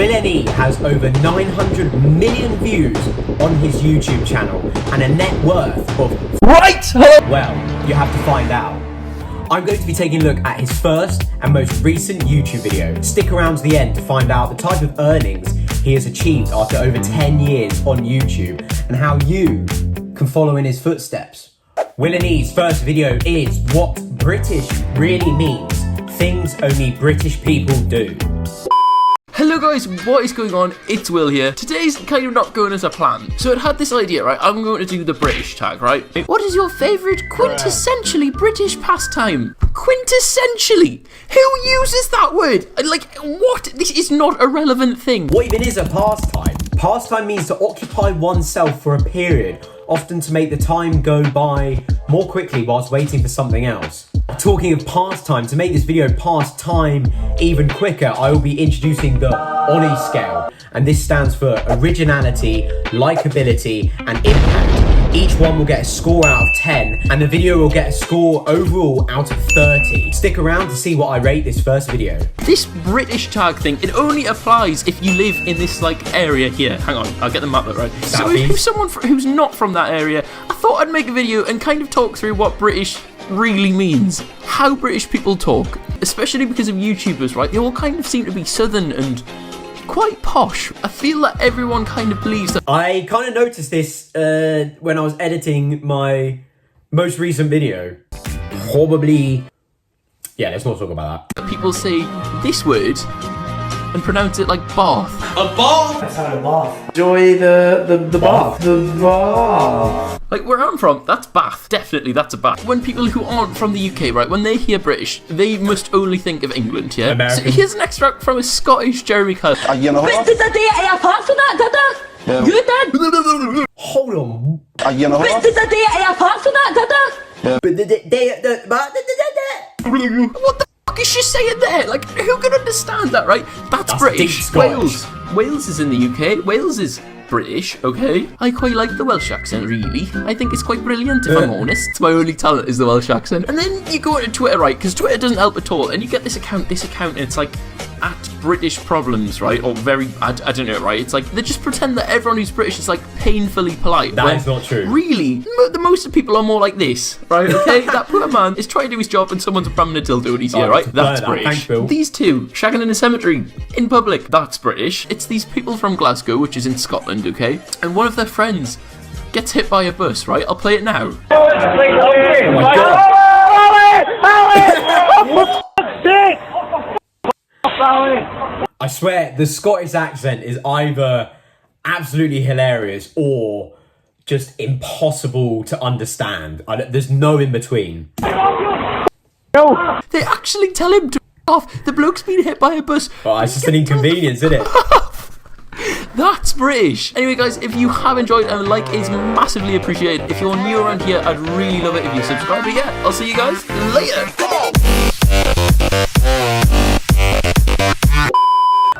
WillNE has over 900 million views on his YouTube channel and a net worth of... Right! Well, you have to find out. I'm going to be taking a look at his first and most recent YouTube video. Stick around to the end to find out the type of earnings he has achieved after over 10 years on YouTube and how you can follow in his footsteps. WillNE's first video is what British really means. Things only British people do. Hello guys, what is going on? It's Will here. Today's kind of not going as a plan. So I had this idea, right? I'm going to do the British tag, right? What is your favourite quintessentially British pastime? Quintessentially? Who uses that word? Like, what? This is not a relevant thing. What even is a pastime? Pastime means to occupy oneself for a period, often to make the time go by more quickly whilst waiting for something else. Talking of pastime, to make this video pass time even quicker, I will be introducing the WillNE scale, and this stands for originality, likability, and impact. Each one will get a score out of 10, and the video will get a score overall out of 30. Stick around to see what I rate this first video. This British tag thing, it only applies if you live in this like area here. Hang on, I'll get the map up right. So if someone who's not from that area, I thought I'd make a video and kind of talk through what British really means, how British people talk, especially because of YouTubers, right? They all kind of seem to be southern and quite posh. I feel that everyone kind of believes that. I kind of noticed this when I was editing my most recent video. Probably, yeah, let's not talk about that. People say this word and pronounce it like bath. A bath? That's not a bath. Enjoy the bath. The bath. Like where I'm from, that's Bath. Definitely, that's a bath. When people who aren't from the UK, right, when they hear British, they must only think of England, yeah? American. So here's an extract from a Scottish Jeremy Kyle. You know what? Did the day apart from that, did I? You did. Hold on. You know Did what? the day apart from that, did I? What the fuck is she saying there? Like, who can understand that, right? That's British. deep Scottish. Wales is in the UK. Wales is British, okay? I quite like the Welsh accent, really. I think it's quite brilliant, if I'm honest. It's my only talent is the Welsh accent. And then you go into Twitter, right? Because Twitter doesn't help at all. And you get this account, and it's like, at British problems, right? Or very, I don't know, right? It's like, they just pretend that everyone who's British is like painfully polite. That is not true. Really, the most of people are more like this, right? Okay, that poor man is trying to do his job and someone's ramming a dildo in his ear, right? That's British. Thanks, Bill. These two, shagging in a cemetery, in public, that's British. It's these people from Glasgow, which is in Scotland, okay? And one of their friends gets hit by a bus, right? I'll play it now. Oh my god. I swear, the Scottish accent is either absolutely hilarious or just impossible to understand. There's no in between. They actually tell him to off. The bloke's been hit by a bus. Oh, it's just an inconvenience, isn't it? That's British. Anyway, guys, if you have enjoyed, a like is massively appreciated. If you're new around here, I'd really love it if you subscribe. But yeah, I'll see you guys later.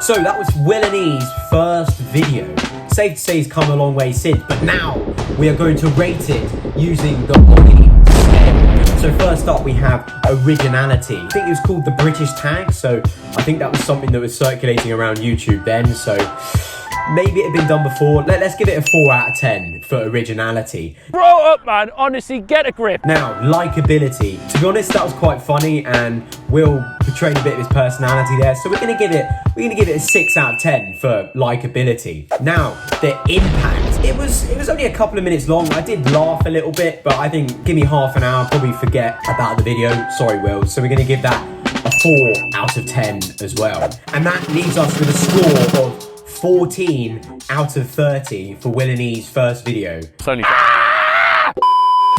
So that was WillNE's first video. Safe to say he's come a long way since, but now we are going to rate it using the WillNE scale. So first up we have originality. I think it was called the British tag, so I think that was something that was circulating around YouTube then, so maybe it had been done before. Let's give it a 4 out of 10 for originality. Grow up, man. Honestly, get a grip. Now, likability. To be honest, that was quite funny, and Will portrayed a bit of his personality there. So we're gonna give it a 6 out of 10 for likability. Now, the impact. It was only a couple of minutes long. I did laugh a little bit, but I think give me half an hour, probably forget about the video. Sorry, Will. So we're gonna give that a 4 out of 10 as well. And that leaves us with a score of 14 out of 30 for WillNE's first video. It's only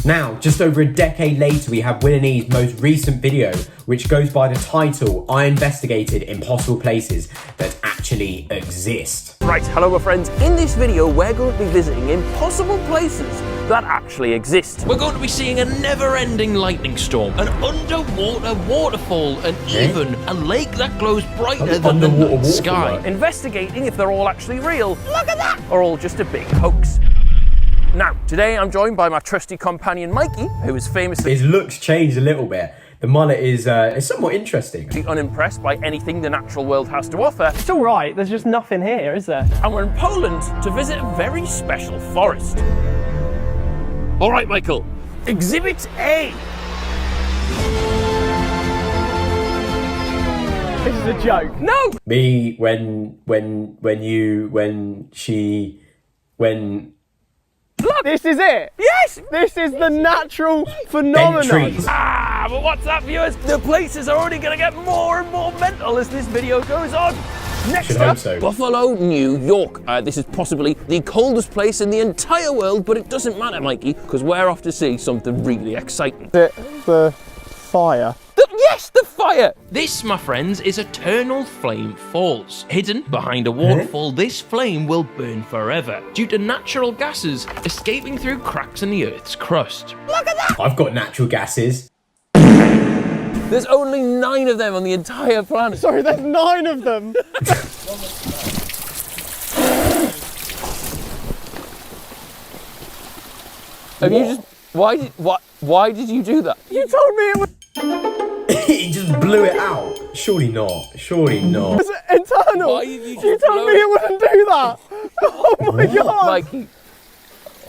Now, just over a decade later, we have WillNE's most recent video, which goes by the title, I Investigated Impossible Places That Actually Exist. right. Hello, my friends. In this video, we're going to be visiting impossible places that actually exist. We're going to be seeing a never-ending lightning storm, an underwater waterfall, and even a lake that glows brighter than the night sky. Investigating if they're all actually real. Look at that! Or all just a big hoax. Now, today I'm joined by my trusty companion Mikey, who is famous for... His looks changed a little bit. the mullet is somewhat interesting. Unimpressed by anything the natural world has to offer. It's all right. There's just nothing here, is there? And we're in Poland to visit a very special forest. All right, Michael. Exhibit A. This is a joke. No. Me when This is it. Yes. This is the natural bent phenomenon. trees. But what's that, viewers? The places are only going to get more and more mental as this video goes on. Next Should up, hope so. Buffalo, New York. This is possibly the coldest place in the entire world, but it doesn't matter, Mikey, because we're off to see something really exciting. The fire. Yes, the fire! This, my friends, is Eternal Flame Falls. Hidden behind a waterfall, this flame will burn forever due to natural gases escaping through cracks in the Earth's crust. Look at that! I've got natural gases. There's only 9 of them on the entire planet. Sorry, there's 9 of them. Have you just... Why did you do that? You told me it was He just blew it out. Surely not. Surely not. internal. Why did you just You told me it wouldn't do that. Oh my god.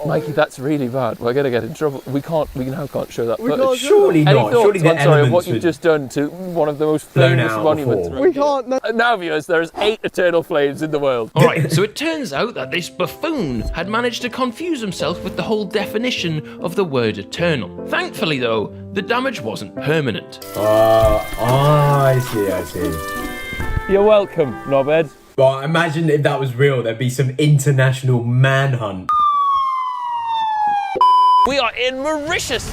Mikey, that's really bad. We're gonna get in trouble. We now can't show that footage. Surely Any not. thoughts, Surely the I'm sorry, of elements what you've would- just done to one of the most Blown famous out monuments. before. We can't. No. Now, viewers, there's 8 eternal flames in the world. Alright, so it turns out that this buffoon had managed to confuse himself with the whole definition of the word eternal. Thankfully though, the damage wasn't permanent. I see. You're welcome, knobhead. Well, imagine if that was real, there'd be some international manhunt. We are in Mauritius.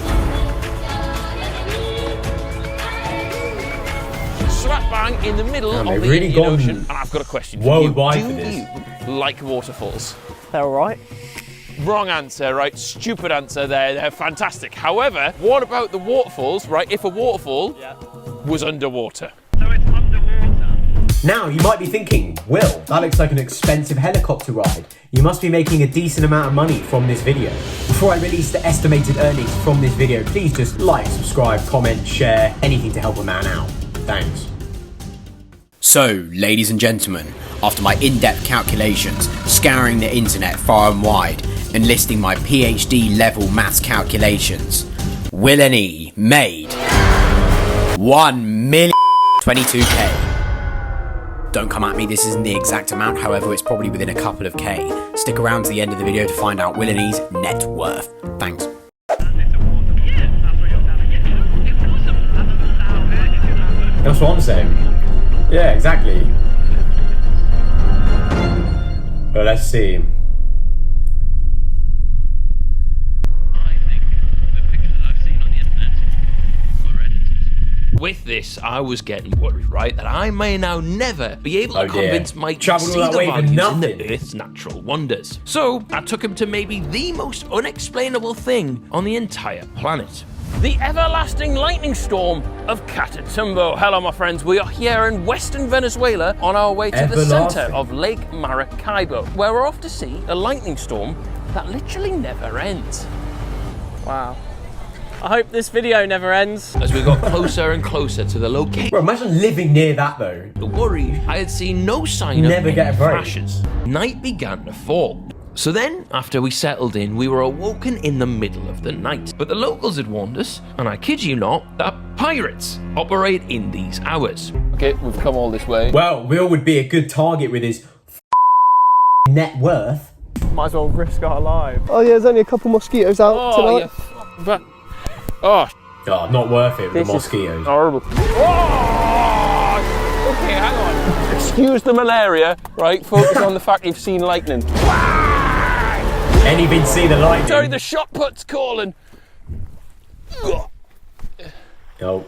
Slap bang in the middle of the they've really Indian gone Ocean. And I've got a question for worldwide you. for Do this. you like waterfalls? They're all right. Wrong answer, right? Stupid answer there. They're fantastic. However, what about the waterfalls, right? If a waterfall was underwater. Now, you might be thinking, Will, that looks like an expensive helicopter ride. You must be making a decent amount of money from this video. Before I release the estimated earnings from this video, please just like, subscribe, comment, share, anything to help a man out. Thanks. So, ladies and gentlemen, after my in-depth calculations, scouring the internet far and wide, and listing my PhD level maths calculations, WillNE made 1,022,000. Don't come at me, this isn't the exact amount, however it's probably within a couple of K. Stick around to the end of the video to find out WillNE's net worth. Thanks. That's what I'm saying. Yeah, exactly. Well, let's see. With this, I was getting worried, right, that I may now never be able to Oh, dear. convince Mike to Travelled see all that the way for values in nothing. the Earth's natural wonders. So, I took him to maybe the most unexplainable thing on the entire planet. The everlasting lightning storm of Catatumbo. Hello, my friends. We are here in western Venezuela on our way to the Everlasting. center of Lake Maracaibo, where we're off to see a lightning storm that literally never ends. Wow. I hope this video never ends. As we got closer and closer to the location, Bro, imagine living near that though. worried, I had seen no sign of Never any get a break. flashes. Night began to fall. So then, after we settled in, we were awoken in the middle of the night. But the locals had warned us, and I kid you not, that pirates operate in these hours. Okay, we've come all this way. Well, Will would be a good target with his net worth. Might as well risk our lives. Oh yeah, there's only a couple mosquitoes out tonight. But, oh, Oh, not worth it with this the is mosquitoes. horrible. Oh! Okay, hang on. Excuse the malaria, right? Focus on the fact you've seen lightning. Ain't even see the lightning. Sorry, the shot put's calling. Oh. Well,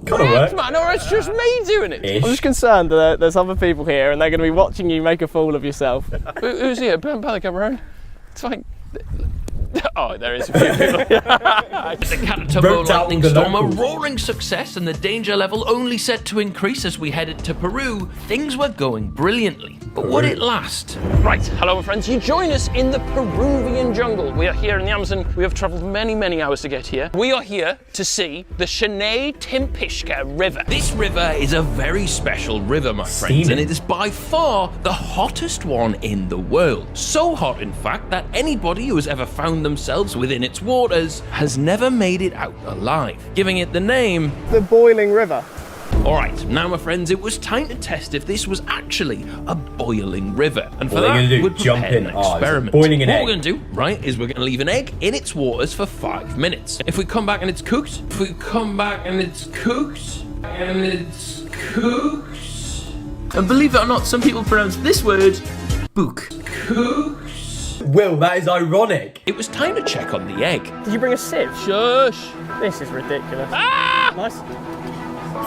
Kind of worked. man, or it's just me doing it. Ish. I'm just concerned that there's other people here and they're going to be watching you make a fool of yourself. Who's here? Pan the camera around. It's fine. Oh, there is a few people. The Catatumbo Roped out lightning the storm, a locals. roaring success, and the danger level only set to increase as we headed to Peru. Things were going brilliantly. But would it last? Right, hello my friends. You join us in the Peruvian jungle. We are here in the Amazon. We have traveled many hours to get here. We are here to see the Shanay-Timpishka River. This river is a very special river, my friends, and it is by far the hottest one in the world. So hot, in fact, that anybody who has ever found themselves within its waters has never made it out alive, giving it the name The boiling river. Alright, now my friends, it was time to test if this was actually a boiling river. And for What are that, you gonna do? we're Jump preparing in? an Oh, it's experiment. boiling an what egg. we're going to do, right, is we're going to leave an egg in its waters for 5 minutes. If we come back and it's cooked, And believe it or not, some people pronounce this word book. Will, that is ironic. it was time to check on the egg. Did you bring a sieve? Shush! This is ridiculous. Ah! Nice.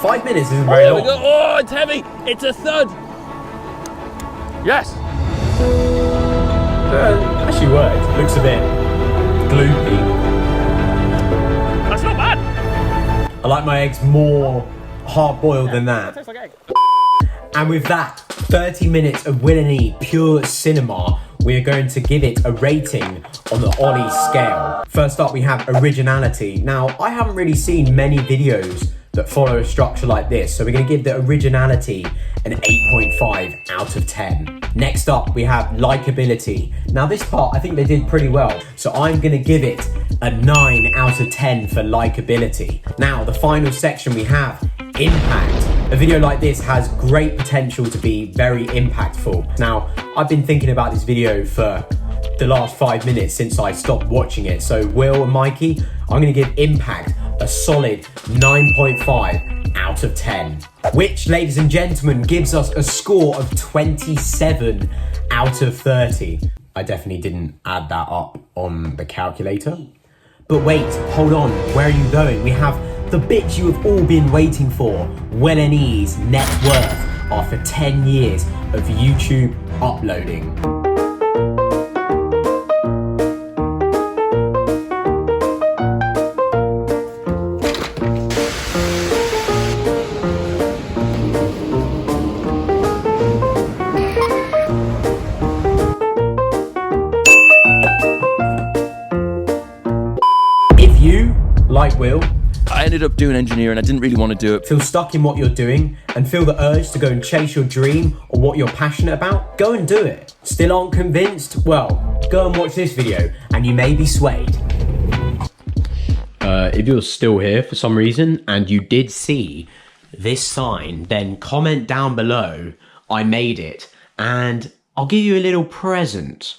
5 minutes isn't very There we long. go. Oh, it's heavy. It's a thud. Yes. Actually worked. Looks a bit gloopy. That's not bad. I like my eggs more hard-boiled than that. Tastes like egg. And with that, 30 minutes of WillNE pure cinema, we're going to give it a rating on the Ollie scale. First up, we have originality. Now, I haven't really seen many videos that follow a structure like this, so we're going to give the originality an 8.5 out of 10. Next up, we have likability. Now, this part, I think they did pretty well, so I'm going to give it a 9 out of 10 for likability. Now, the final section we have impact. A video like this has great potential to be very impactful. Now, I've been thinking about this video for the last 5 minutes since I stopped watching it. So Will and Mikey, I'm gonna give impact a solid 9.5 out of 10. Which, ladies and gentlemen, gives us a score of 27 out of 30. I definitely didn't add that up on the calculator. But wait, hold on, where are you going? We have the bit you have all been waiting for, WillNE's net worth after 10 years of YouTube uploading. If you, like Will, I ended up doing engineering. I didn't really want to do it. feel stuck in what you're doing and feel the urge to go and chase your dream or what you're passionate about, go and do it. Still aren't convinced? Well, go and watch this video and you may be swayed. If you're still here for some reason and you did see this sign, then comment down below, I made it, and I'll give you a little present.